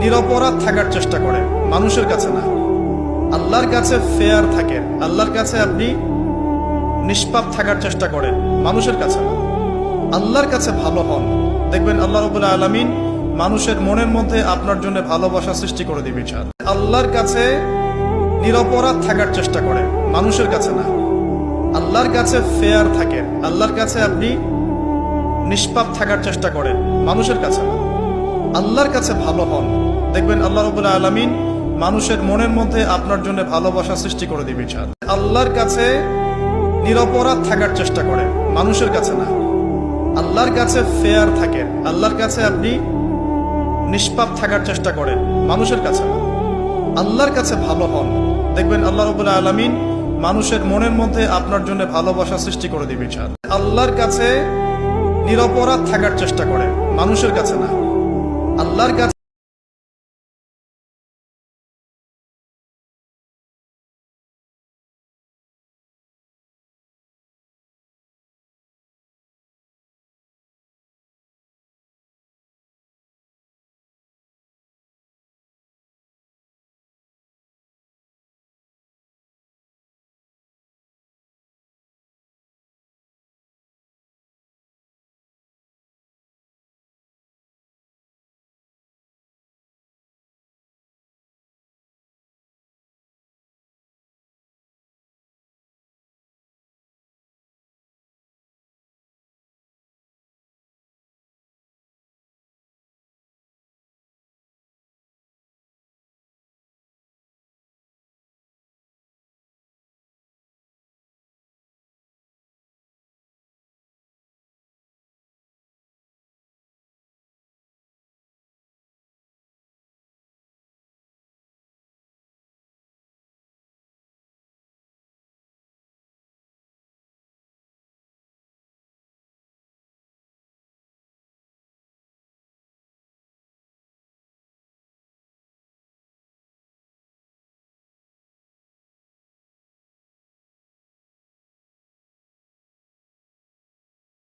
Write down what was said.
নিরপরাধ থাকার চেষ্টা করেন, মানুষের কাছে না। আল্লাহর কাছে ফেয়ার থাকেন, আল্লাহর কাছে আপনি নিষ্পাপ থাকার চেষ্টা করেন, মানুষের কাছে না। আল্লাহর কাছে ভালো হন, দেখবেন আল্লাহ রাব্বুল আলামিন মানুষের মনের মধ্যে আপনার জন্য ভালোবাসা সৃষ্টি করে দিবে ইনশাআল্লাহ। আল্লাহর কাছে নিরপরাধ থাকার চেষ্টা করেন, মানুষের কাছে না। আল্লাহর কাছে ফেয়ার থাকেন, আল্লাহর কাছে আপনি নিষ্পাপ থাকার চেষ্টা করেন, মানুষের কাছে না। আল্লাহর কাছে ভালো হন, দেখবেন আল্লাহ রাব্বুল আলামিন মানুষের মনের মধ্যে আপনার জন্য ভালোবাসা সৃষ্টি করে দিবে ইনশাআল্লাহ। আল্লাহর কাছে নিরপরাধ থাকার চেষ্টা করেন, মানুষের কাছে না। আল্লাহর কাছে ফেয়ার থাকেন, আল্লাহর কাছে আপনি নিষ্পাপ থাকার চেষ্টা করেন, মানুষের কাছে না। আল্লাহর কাছে ভালো হন, দেখবেন আল্লাহ রাব্বুল আলামিন মানুষের মনের মধ্যে আপনার জন্য ভালোবাসা সৃষ্টি করে দিবে ইনশাআল্লাহ। আল্লাহর কাছে নিরপরাধ থাকার চেষ্টা করেন, মানুষের কাছে না। আল্লাহর কাছে